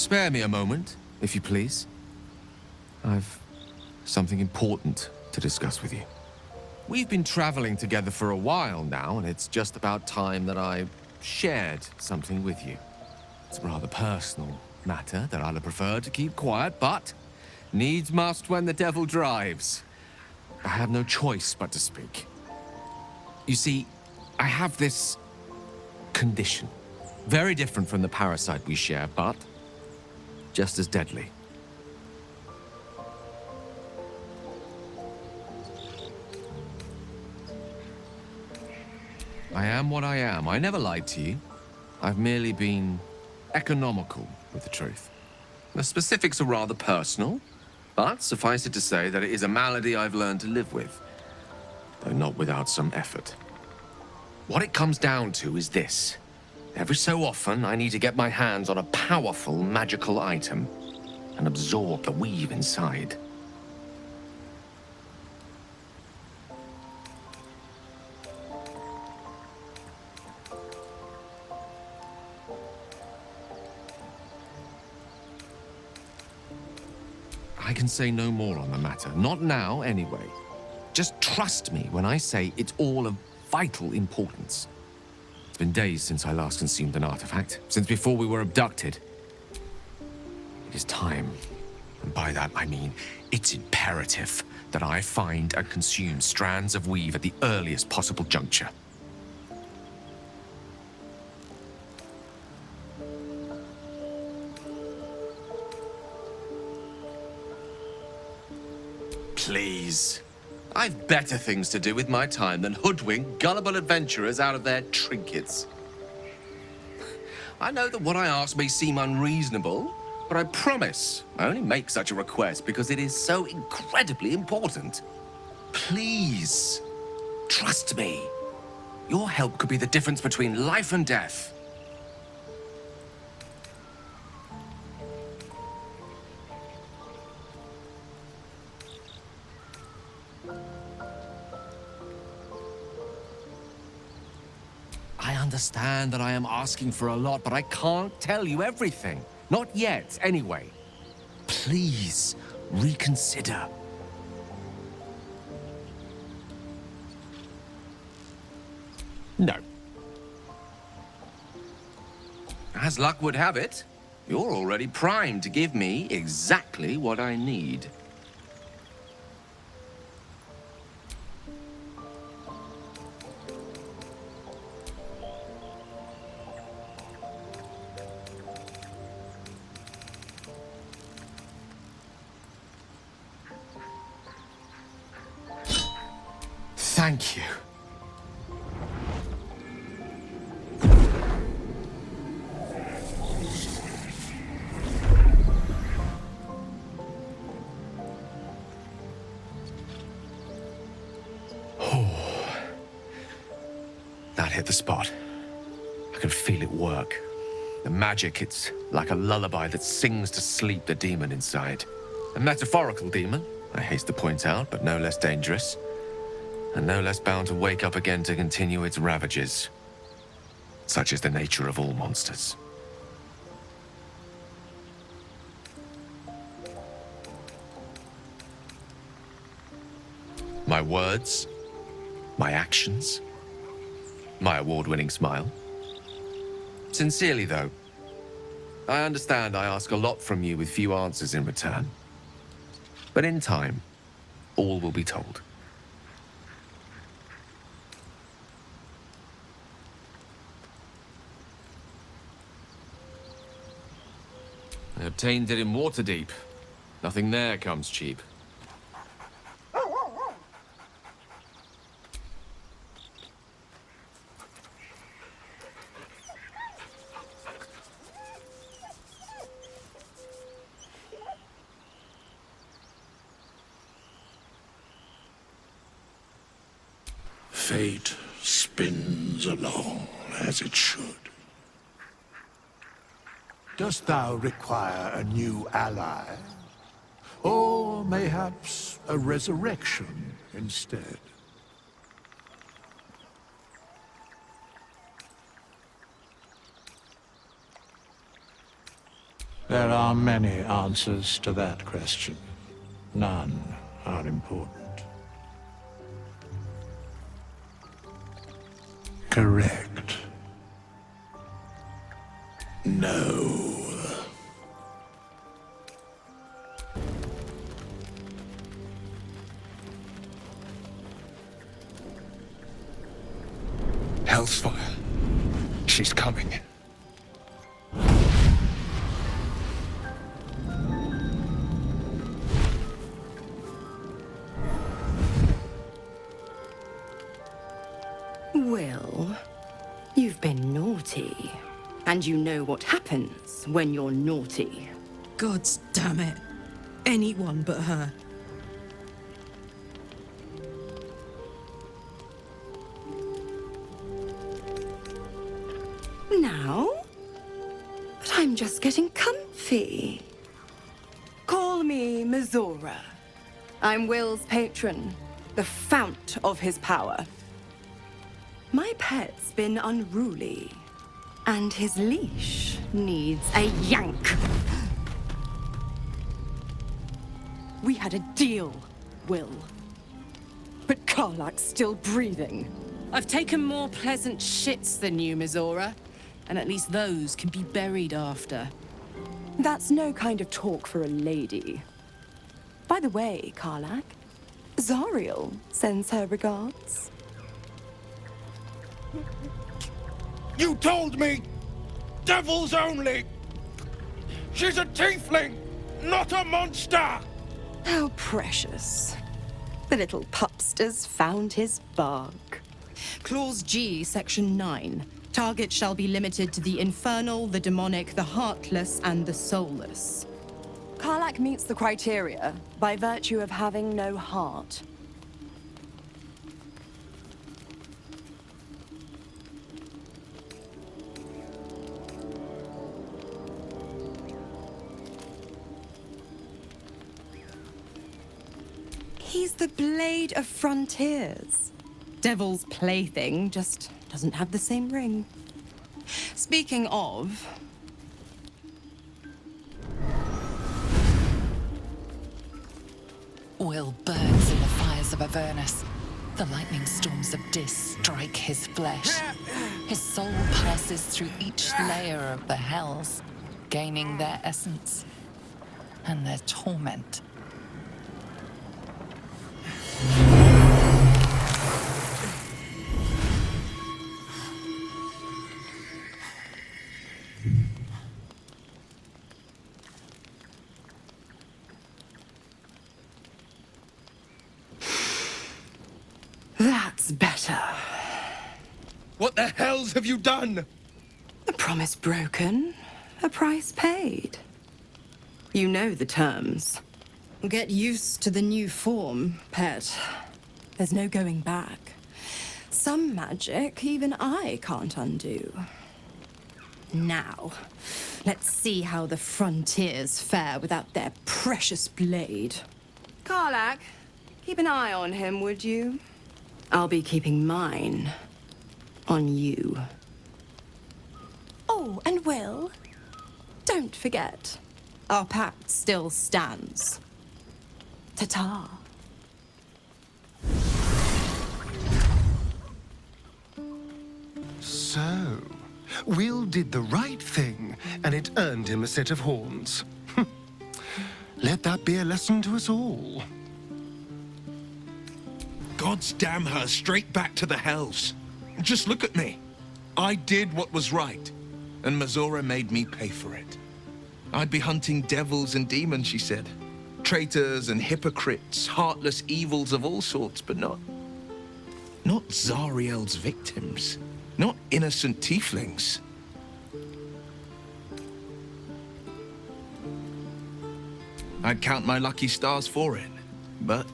Spare me a moment, if you please. I've something important to discuss with you. We've been traveling together for a while now, and it's just about time that I shared something with you. It's a rather personal matter that I'd have preferred to keep quiet, but needs must when the devil drives. I have no choice but to speak. You see, I have this condition. Very different from the parasite we share, but just as deadly. I am what I am. I never lied to you. I've merely been economical with the truth. The specifics are rather personal, but suffice it to say that it is a malady I've learned to live with, though not without some effort. What it comes down to is this. Every so often, I need to get my hands on a powerful magical item and absorb the weave inside. I can say no more on the matter. Not now, anyway. Just trust me when I say it's all of vital importance. It's been days since I last consumed an artifact, since before we were abducted. It is time, and by that I mean it's imperative that I find and consume strands of weave at the earliest possible juncture. Please. I've better things to do with my time than hoodwink gullible adventurers out of their trinkets. I know that what I ask may seem unreasonable, but I promise I only make such a request because it is so incredibly important. Please, trust me. Your help could be the difference between life and death. I understand that I am asking for a lot, but I can't tell you everything. Not yet, anyway. Please, reconsider. No. As luck would have it, you're already primed to give me exactly what I need. Thank you. Oh, that hit the spot. I can feel it work. The magic, it's like a lullaby that sings to sleep the demon inside. A metaphorical demon, I haste to point out, but no less dangerous. And no less bound to wake up again to continue its ravages. Such is the nature of all monsters. My words, my actions, my award-winning smile. Sincerely, though, I understand I ask a lot from you with few answers in return. But in time, all will be told. I obtained it in Waterdeep. Nothing there comes cheap. Fate spins along as it should. Dost thou require a new ally? Or mayhaps a resurrection instead? There are many answers to that question. None are important. Correct. No. Hellsfire. She's coming. Well, you've been naughty. And you know what happens when you're naughty. God damn it. Anyone but her. Now? But I'm just getting comfy. Call me Mizora. I'm Will's patron, the fount of his power. My pet's been unruly, and his leash needs a yank. We had a deal, Will. But Karlak's still breathing. I've taken more pleasant shits than you, Mizora. And at least those can be buried after. That's no kind of talk for a lady. By the way, Karlak, Zariel sends her regards. You told me! Devils only! She's a tiefling, not a monster! How precious. The little pupster's found his bark. Clause G, Section 9. Target shall be limited to the infernal, the demonic, the heartless, and the soulless. Karlak meets the criteria by virtue of having no heart. He's the Blade of Frontiers. Devil's plaything, just doesn't have the same ring. Speaking of... Will burns in the fires of Avernus. The lightning storms of Dis strike his flesh. His soul passes through each layer of the hells, gaining their essence and their torment. That's better. What the hells have you done? A promise broken, a price paid. You know the terms. Get used to the new form, pet. There's no going back. Some magic even I can't undo. Now, let's see how the frontiers fare without their precious blade. Karlak, keep an eye on him, would you? I'll be keeping mine on you. Oh, and Will, don't forget, our pact still stands. Ta-ta. So, Will did the right thing, and it earned him a set of horns. Let that be a lesson to us all. God's damn her straight back to the hells. Just look at me. I did what was right, and Mizora made me pay for it. I'd be hunting devils and demons, she said. Traitors and hypocrites, heartless evils of all sorts, but not Zariel's victims. Not innocent tieflings. I'd count my lucky stars for it, but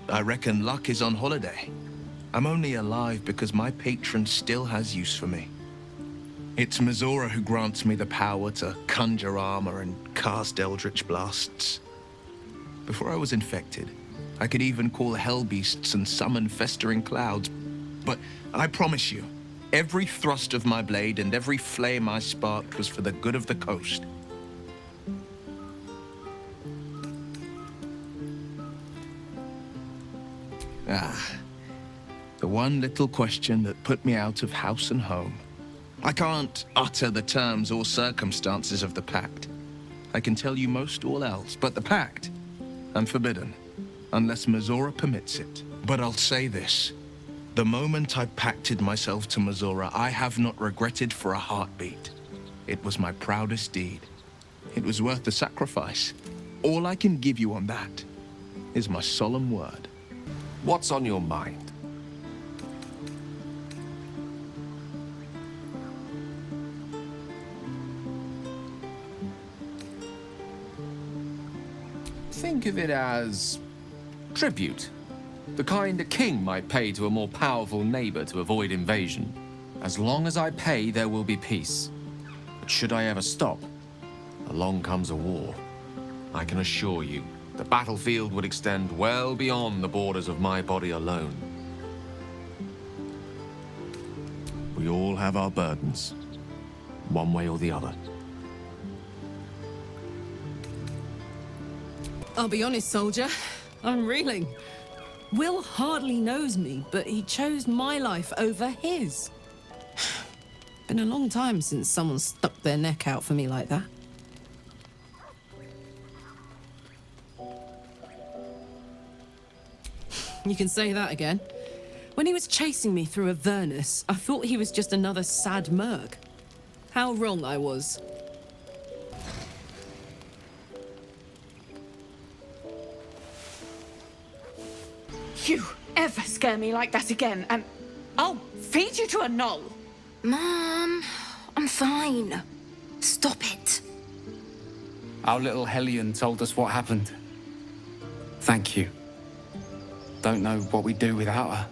I reckon luck is on holiday. I'm only alive because my patron still has use for me. It's Mizora who grants me the power to conjure armor and cast eldritch blasts. Before I was infected, I could even call hell beasts and summon festering clouds. But I promise you, every thrust of my blade and every flame I sparked was for the good of the coast. The one little question that put me out of house and home. I can't utter the terms or circumstances of the pact. I can tell you most all else, but the pact, I'm forbidden, unless Mizora permits it. But I'll say this. The moment I pacted myself to Mizora, I have not regretted for a heartbeat. It was my proudest deed. It was worth the sacrifice. All I can give you on that is my solemn word. What's on your mind? Think of it as tribute. The kind a king might pay to a more powerful neighbor to avoid invasion. As long as I pay, there will be peace. But should I ever stop, along comes a war. I can assure you, the battlefield would extend well beyond the borders of my body alone. We all have our burdens, one way or the other. I'll be honest, soldier. I'm reeling. Will hardly knows me, but he chose my life over his. Been a long time since someone stuck their neck out for me like that. You can say that again. When he was chasing me through Avernus, I thought he was just another sad merc. How wrong I was. You ever scare me like that again, and I'll feed you to a gnoll. Mom, I'm fine. Stop it. Our little Hellion told us what happened. Thank you. Don't know what we'd do without her.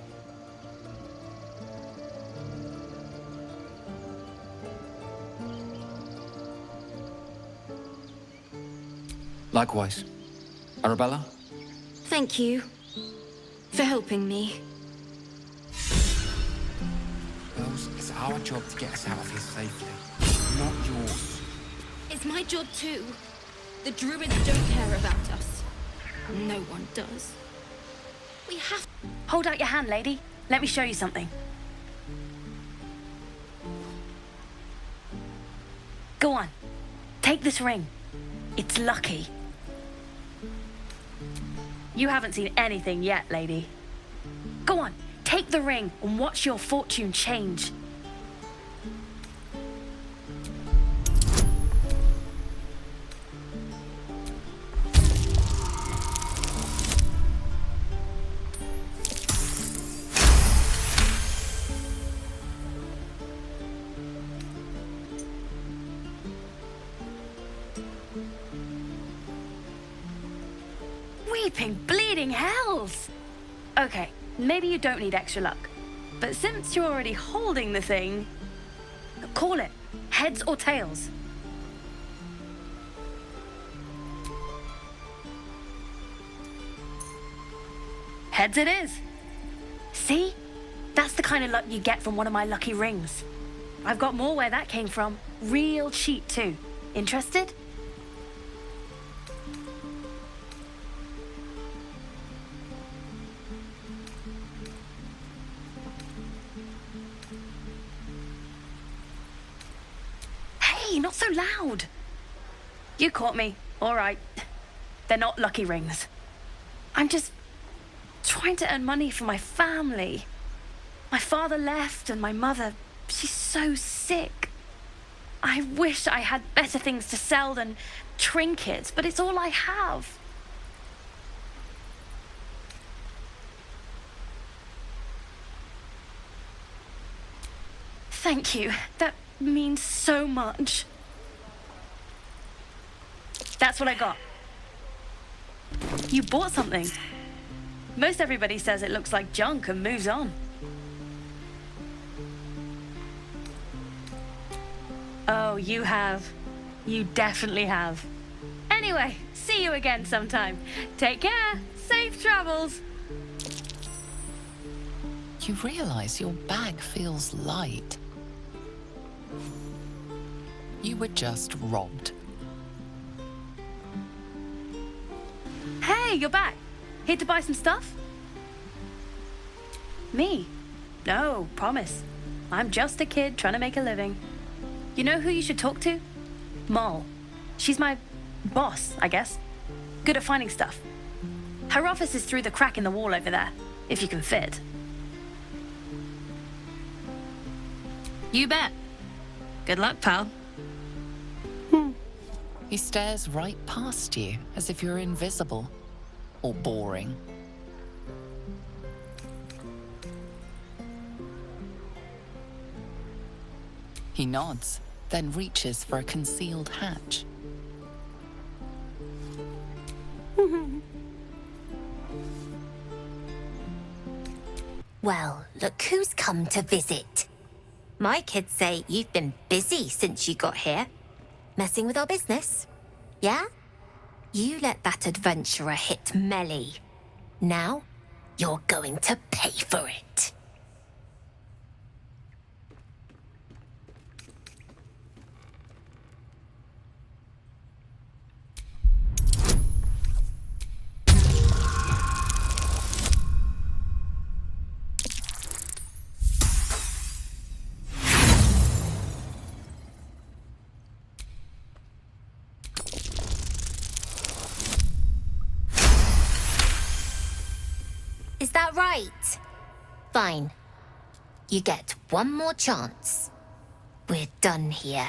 Likewise. Arabella? Thank you for helping me. Wells, it's our job to get us out of here safely, not yours. It's my job too. The druids don't care about us. No one does. We have... Hold out your hand, lady. Let me show you something. Go on. Take this ring. It's lucky. You haven't seen anything yet, lady. Go on, take the ring and watch your fortune change. Weeping, bleeding hells! Okay, maybe you don't need extra luck. But since you're already holding the thing, call it. Heads or tails? Heads it is. See? That's the kind of luck you get from one of my lucky rings. I've got more where that came from. Real cheap too. Interested? Hey, not so loud. You caught me. All right. They're not lucky rings. I'm just trying to earn money for my family. My father left and my mother, she's so sick. I wish I had better things to sell than trinkets, but it's all I have. Thank you. That means so much. That's what I got. You bought something. Most everybody says it looks like junk and moves on. Oh, you have. You definitely have. Anyway, see you again sometime. Take care. Safe travels. You realize your bag feels light. You were just robbed. Hey, you're back. Here to buy some stuff? Me? No, promise. I'm just a kid trying to make a living. You know who you should talk to? Moll. She's my boss, I guess. Good at finding stuff. Her office is through the crack in the wall over there, if you can fit. You bet. Good luck, pal. He stares right past you, as if you're invisible. Or boring. He nods, then reaches for a concealed hatch. Well, look who's come to visit. My kids say you've been busy since you got here. Messing with our business. Yeah? You let that adventurer hit Melly. Now, you're going to pay for it. Is that right? Fine. You get one more chance. We're done here.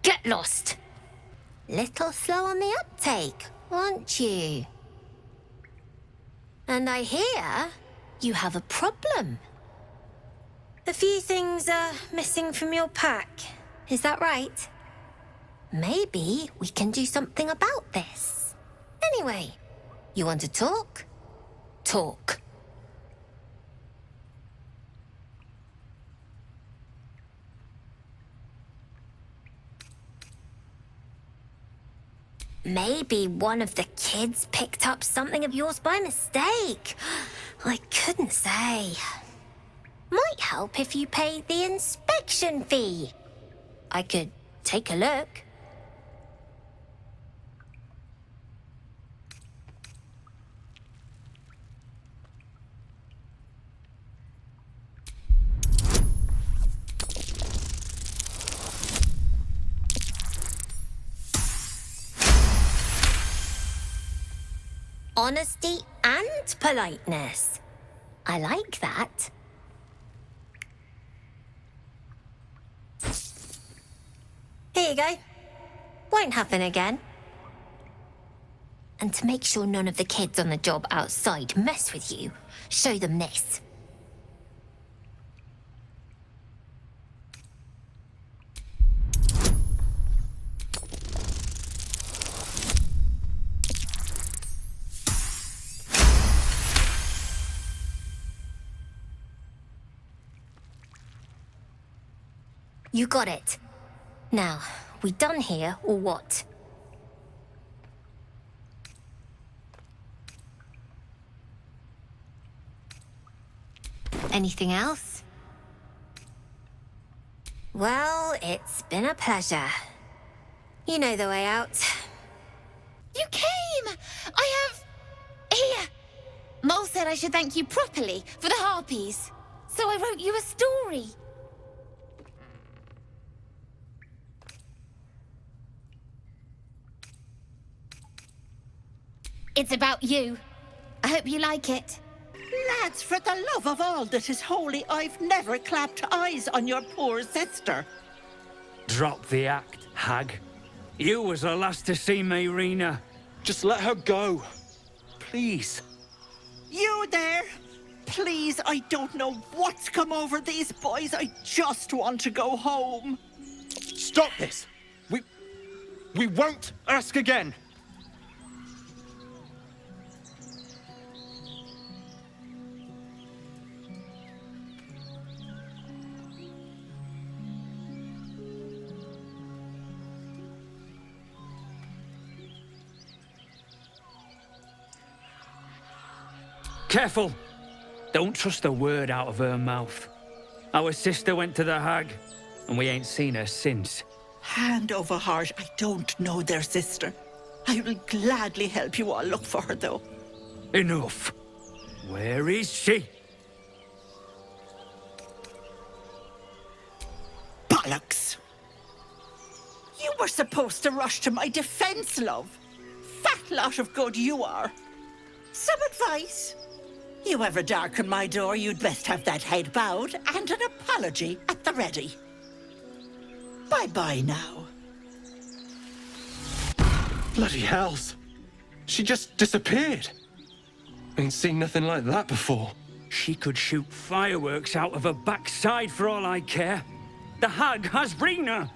Get lost! Little slow on the uptake, aren't you? And I hear you have a problem. A few things are missing from your pack. Is that right? Maybe we can do something about this. Anyway, you want to talk? Talk. Maybe one of the kids picked up something of yours by mistake. I couldn't say. Might help if you paid the inspection fee. I could take a look. Honesty and politeness. I like that. Here you go. Won't happen again. And to make sure none of the kids on the job outside mess with you, show them this. You got it. Now, we done here, or what? Anything else? Well, it's been a pleasure. You know the way out. You came! I have... Here! Mole said I should thank you properly for the harpies. So I wrote you a story. It's about you. I hope you like it. Lads, for the love of all that is holy, I've never clapped eyes on your poor sister. Drop the act, hag. You was the last to see me, Rena. Just let her go. Please. You there? Please, I don't know what's come over these boys. I just want to go home. Stop this! We won't ask again. Careful! Don't trust a word out of her mouth. Our sister went to the hag, and we ain't seen her since. Hand over heart, I don't know their sister. I will gladly help you all look for her, though. Enough. Where is she? Bollocks! You were supposed to rush to my defense, love. Fat lot of good you are. Some advice? You ever darken my door, you'd best have that head bowed and an apology at the ready. Bye-bye now. Bloody hells. She just disappeared. Ain't seen nothing like that before. She could shoot fireworks out of her backside for all I care. The hag has Rena.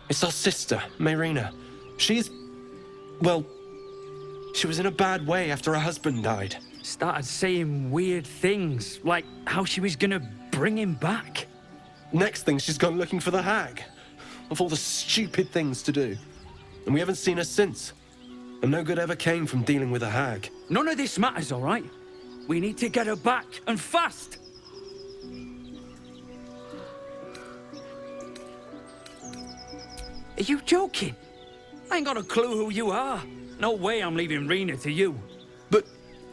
It's our sister, Marina. She's... well... she was in a bad way after her husband died. Started saying weird things, like how she was gonna bring him back. Next thing, she's gone looking for the hag. Of all the stupid things to do. And we haven't seen her since. And no good ever came from dealing with a hag. None of this matters, all right? We need to get her back, and fast! Are you joking? I ain't got a clue who you are. No way I'm leaving Rena to you. But,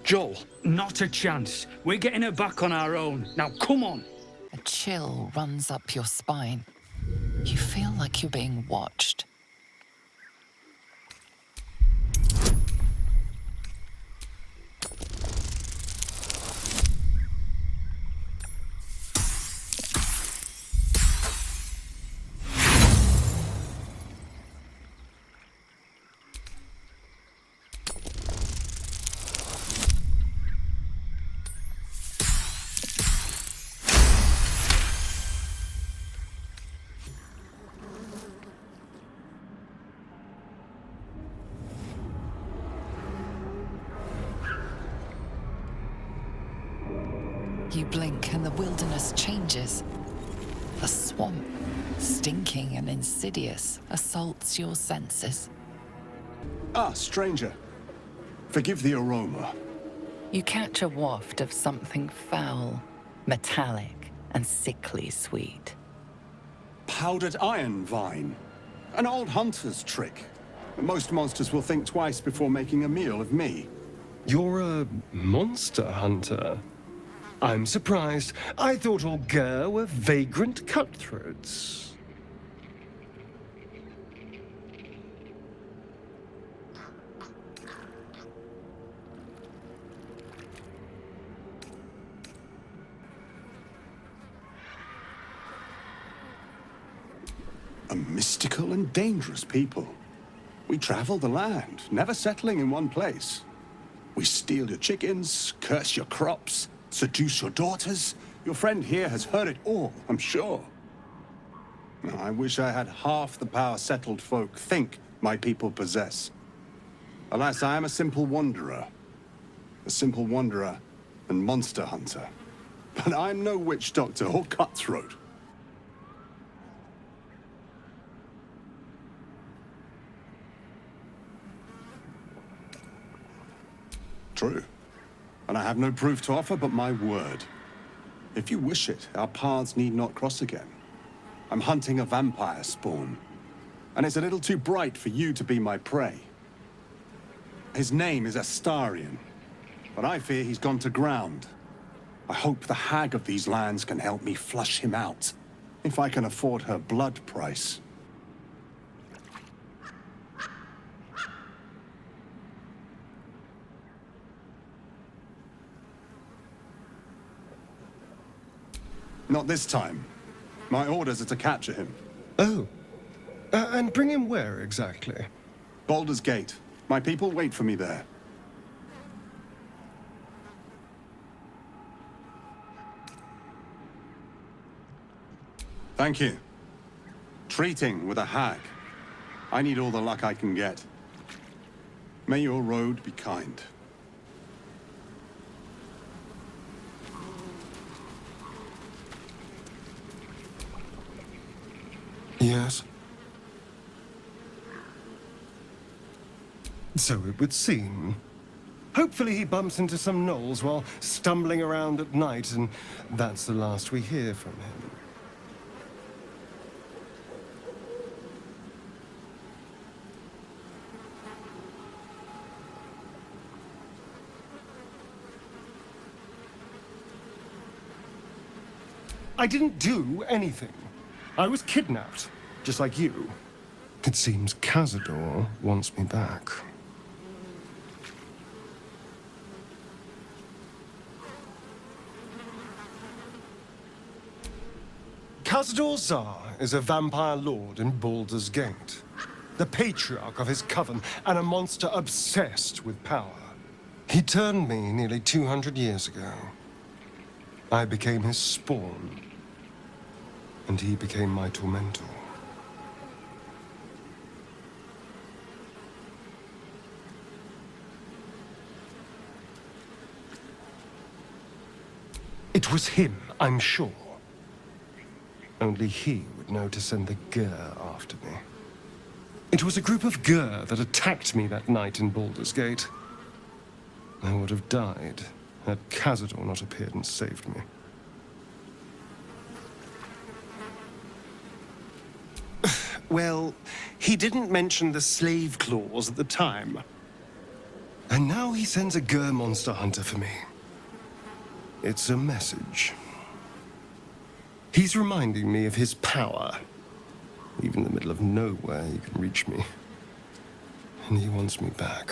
Joel... Not a chance. We're getting her back on our own. Now, come on. A chill runs up your spine. You feel like you're being watched. You blink and the wilderness changes. A swamp, stinking and insidious, assaults your senses. Ah, stranger. Forgive the aroma. You catch a waft of something foul, metallic, and sickly sweet. Powdered iron vine. An old hunter's trick. Most monsters will think twice before making a meal of me. You're a monster hunter? I'm surprised. I thought all Ger were vagrant cutthroats. A mystical and dangerous people. We travel the land, never settling in one place. We steal your chickens, curse your crops, seduce your daughters. Your friend here has heard it all, I'm sure. Now, I wish I had half the power settled folk think my people possess. Alas, I am a simple wanderer. A simple wanderer and monster hunter. But I'm no witch doctor or cutthroat. True. And I have no proof to offer but my word. If you wish it, our paths need not cross again. I'm hunting a vampire spawn, and it's a little too bright for you to be my prey. His name is Astarion, but I fear he's gone to ground. I hope the hag of these lands can help me flush him out, if I can afford her blood price. Not this time. My orders are to capture him. Oh. And bring him where, exactly? Baldur's Gate. My people wait for me there. Thank you. Treating with a hag. I need all the luck I can get. May your road be kind. Yes. So it would seem. Hopefully he bumps into some gnolls while stumbling around at night, and that's the last we hear from him. I didn't do anything. I was kidnapped, just like you. It seems Cazador wants me back. Cazador Zar is a vampire lord in Baldur's Gate, the patriarch of his coven and a monster obsessed with power. He turned me nearly 200 years ago. I became his spawn, and he became my tormentor. It was him, I'm sure. Only he would know to send the Gur after me. It was a group of Gur that attacked me that night in Baldur's Gate. I would have died had Cazador not appeared and saved me. Well, he didn't mention the slave clause at the time. And now he sends a Gur monster hunter for me. It's a message. He's reminding me of his power. Even in the middle of nowhere, he can reach me. And he wants me back.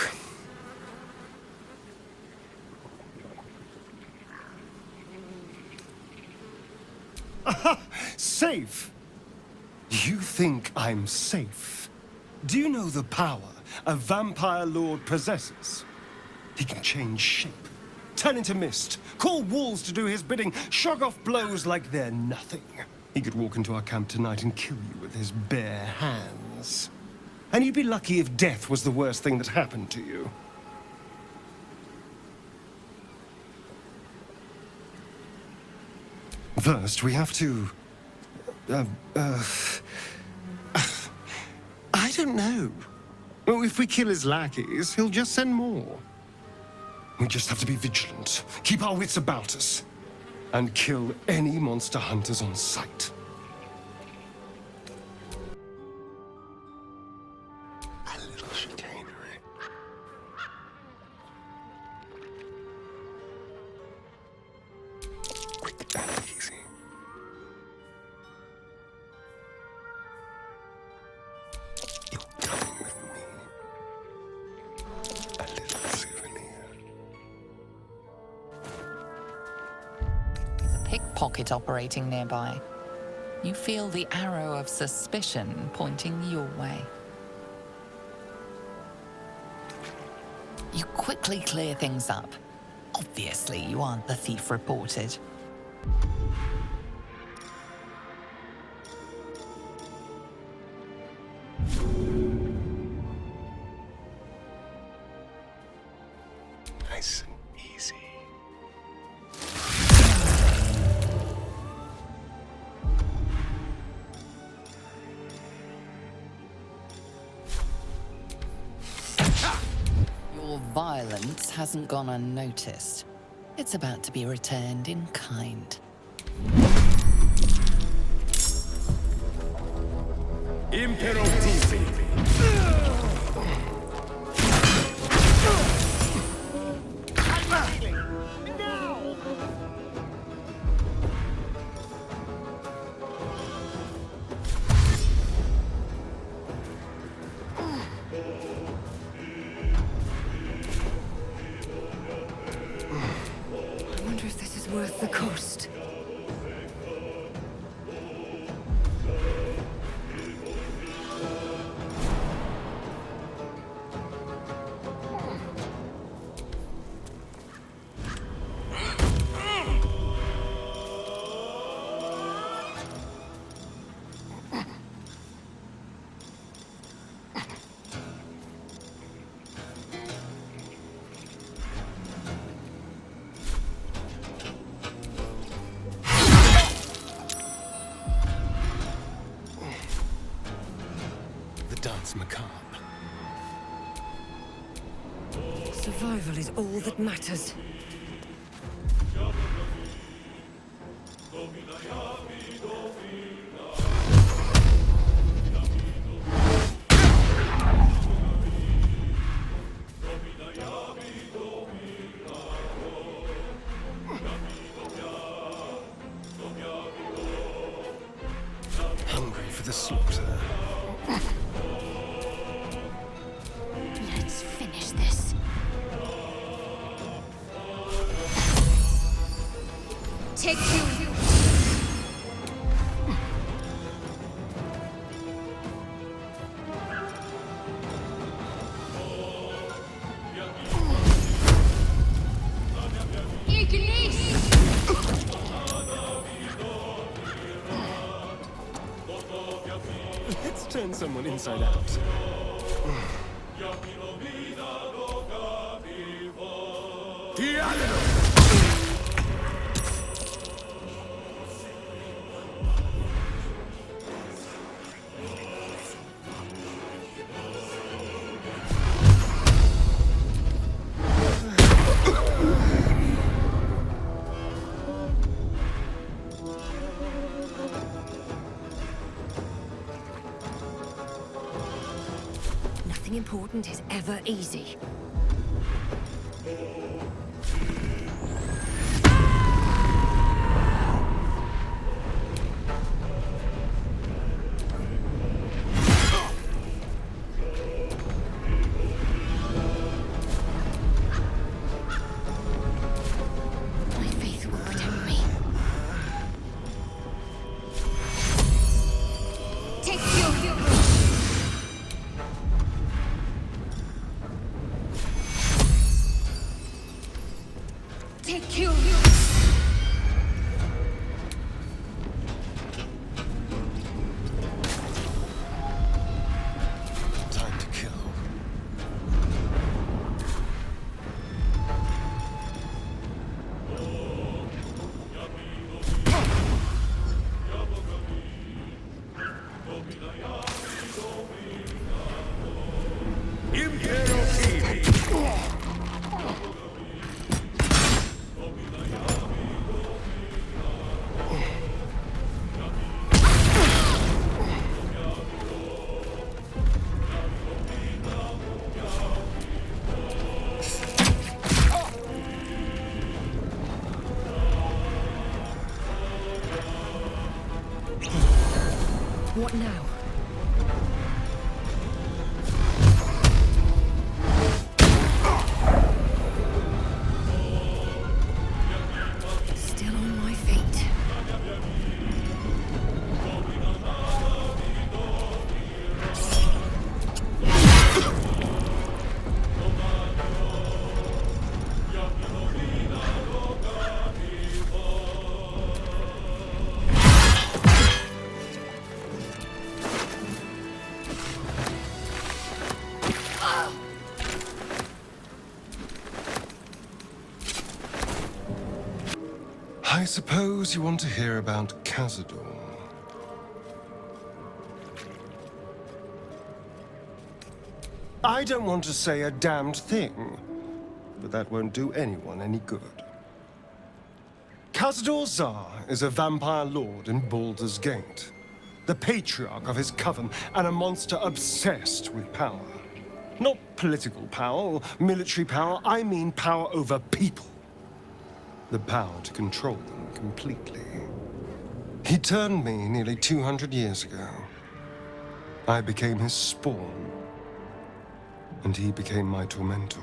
Aha! Safe! You think I'm safe? Do you know the power a vampire lord possesses? He can change shape, turn into mist, call walls to do his bidding, shrug off blows like they're nothing. He could walk into our camp tonight and kill you with his bare hands. And you'd be lucky if death was the worst thing that happened to you. First, we have to... I don't know. Well, if we kill his lackeys, he'll just send more. We just have to be vigilant, keep our wits about us, and kill any monster hunters on sight. A little chicanery. Quick and easy. You're coming with me. A little souvenir. Pickpocket operating nearby. You feel the arrow of suspicion pointing your way. You quickly clear things up. Obviously, you aren't the thief reported. Nice and easy. Your violence hasn't gone unnoticed. It's about to be returned in kind. I wonder if this is worth the cost. The dance macabre. Survival is all that matters. Take two. Let's turn someone inside out. Nothing important is ever easy. My faith will protect me. Take your Take you. Time to kill. What now? Still on my feet. I suppose you want to hear about Cazador. I don't want to say a damned thing, but that won't do anyone any good. Cazador Szar is a vampire lord in Baldur's Gate, the patriarch of his coven, and a monster obsessed with power. Not political power or military power, I mean power over people. The power to control them completely. He turned me nearly 200 years ago. I became his spawn, and he became my tormentor.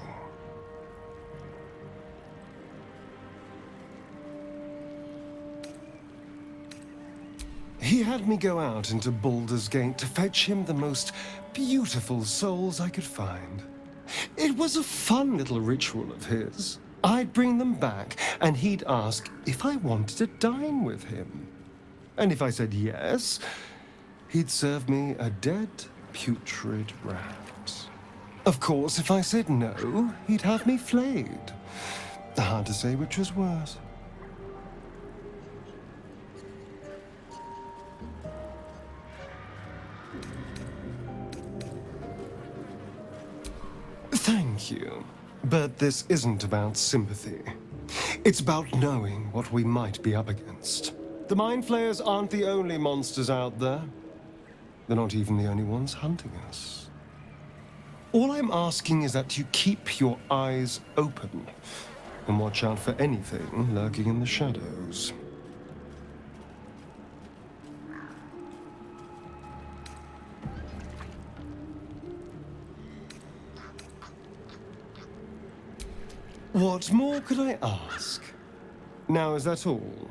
He had me go out into Baldur's Gate to fetch him the most beautiful souls I could find. It was a fun little ritual of his. I'd bring them back, and he'd ask if I wanted to dine with him. And if I said yes, he'd serve me a dead, putrid rat. Of course, if I said no, he'd have me flayed. Hard to say which was worse. Thank you. But this isn't about sympathy. It's about knowing what we might be up against. The Mind Flayers aren't the only monsters out there. They're not even the only ones hunting us. All I'm asking is that you keep your eyes open and watch out for anything lurking in the shadows. What more could I ask? Now, is that all?